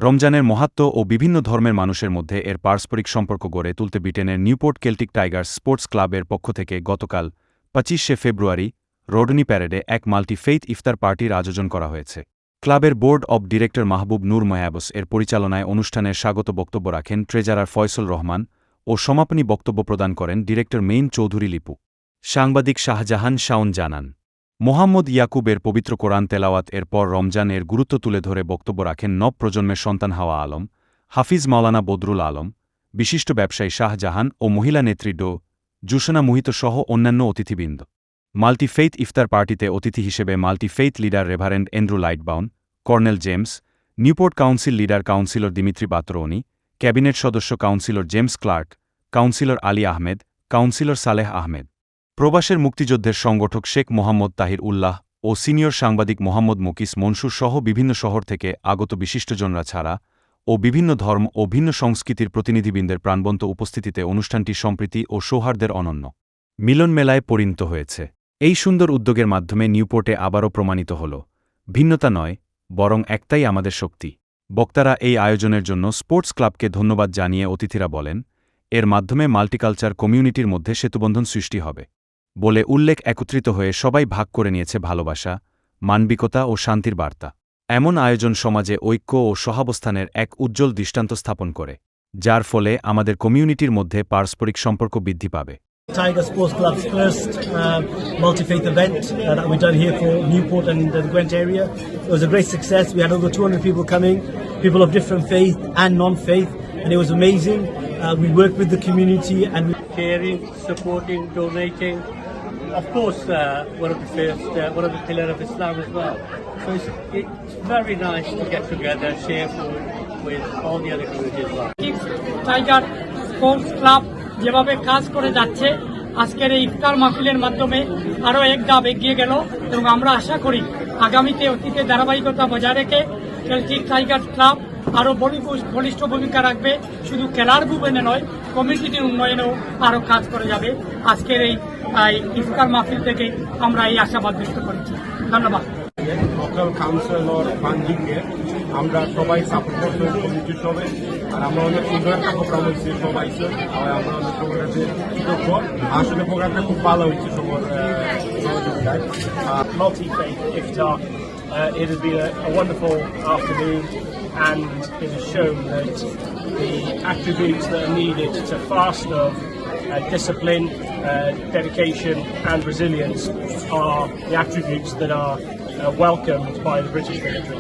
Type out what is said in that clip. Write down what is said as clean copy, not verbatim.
রমজানের মাহাত্ম্য ও বিভিন্ন ধর্মের মানুষের মধ্যে এর পারস্পরিক সম্পর্ক গড়ে তুলতে ব্রিটেনের নিউপোর্ট কেল্টিক টাইগার্স স্পোর্টস ক্লাবের পক্ষ থেকে গতকাল ২৫শে ফেব্রুয়ারি রোডনি প্যারেডে এক মাল্টি-ফেইথ ইফতার পার্টির আয়োজন করা হয়েছে। ক্লাবের বোর্ড অব ডিরেক্টর মাহবুব নূর মেহবুস এর পরিচালনায় অনুষ্ঠানের স্বাগত বক্তব্য রাখেন ট্রেজারার ফয়সল রহমান ও সমাপনী বক্তব্য প্রদান করেন ডিরেক্টর মেইন চৌধুরী লিপু। সাংবাদিক শাহজাহান শাওন জানান, মোহাম্মদ ইয়াকুবের পবিত্র কোরআন তেলাওয়াত এর পর রমজান এর গুরুত্ব তুলে ধরে বক্তব্য রাখেন নব প্রজন্মের সন্তান হাওয়া আলম, হাফিজ মাওলানা বদরুল আলম, বিশিষ্ট ব্যবসায়ী শাহজাহান ও মহিলা নেত্রী জুসনা মুহিত সহ অন্যান্য অতিথিবৃন্দ। মাল্টি-ফেইথ ইফতার পার্টিতে অতিথি হিসেবে multi faith leader reverend Andrew Lightbown, colonel James, Newport council leader councillor Dimitri Batrouni, cabinet সদস্য councillor James Clark, councillor Ali Ahmed, councillor Saleh Ahmed, প্রবাসের মুক্তিযুদ্ধের সংগঠক শেখ মোহাম্মদ তাহির উল্লাহ ও সিনিয়র সাংবাদিক মোহাম্মদ মুকিস মনসুর সহ বিভিন্ন শহর থেকে আগত বিশিষ্টজনরা ছাড়া ও বিভিন্ন ধর্ম ও ভিন্ন সংস্কৃতির প্রতিনিধিবৃন্দের প্রাণবন্ত উপস্থিতিতে অনুষ্ঠানটি সম্প্রীতি ও সৌহার্দ্যের অনন্য মিলন মেলায় পরিণত হয়েছে। এই সুন্দর উদ্যোগের মাধ্যমে নিউপোর্টে আবারও প্রমাণিত হল, ভিন্নতা নয় বরং একটাই আমাদের শক্তি। বক্তারা এই আয়োজনের জন্য স্পোর্টস ক্লাবকে ধন্যবাদ জানিয়ে অতিথিরা বলেন, এর মাধ্যমে মাল্টিকালচার কমিউনিটির মধ্যে সেতুবন্ধন সৃষ্টি হবে বলে উল্লেখ। একত্রিত হয়ে সবাই ভাগ করে নিয়েছে ভালোবাসা, মানবিকতা ও শান্তির বার্তা। এমন আয়োজন সমাজে ঐক্য ও সহাবস্থানের এক উজ্জ্বল দৃষ্টান্ত স্থাপন করে, যার ফলে আমাদের কমিউনিটির মধ্যে পারস্পরিক সম্পর্ক বৃদ্ধি পাবে। Tiger Sports Club's first multi-faith event that we've done here for Newport and the Gwent area. It was a great success. We had over 200 people coming, people of different faith and non-faith, and it was amazing. We worked with the community and we sharing, supporting, donating. Of course, one of the pillars of Islam as well. So it's very nice to get together, share food with all the other communities as well. Tiger sports club যেভাবে কাজ করে যাচ্ছে, আজকের এই ইফতার মাহফিলের মাধ্যমে আরও এক ধাপ এগিয়ে গেল এবং আমরা আশা করি আগামীতে অতীতে ধারাবাহিকতা বজায় রেখে কেল্টিক টাইগার ক্লাব আরও বলিষ্ঠ ভূমিকা রাখবে। শুধু খেলার ভুবনে নয়, কমিউনিটির উন্নয়নেও আরও কাজ করে যাবে। আজকের এই ইফতার মাহফিল থেকে আমরা এই আশাবাদ ব্যক্ত করেছি। ধন্যবাদ। লোকাল কাউন্সিলর বান্ডিংয়ে আমরা সবাই সাপোর্ট করতে কমিটির সবাই, আর আমরা অনেক সুন্দর একটা প্রোগ্রাম হয়েছে সবাই, আমরা অনেক সবার কাছে কৃতজ্ঞ। আসলে প্রোগ্রামটা খুব ভালো হয়েছে সবার সহযোগিতায়। Multi-faith iftar. It has been a wonderful afternoon, and it has shown that the attributes that are needed to fast of discipline, dedication and resilience are the attributes that are welcomed by the British military.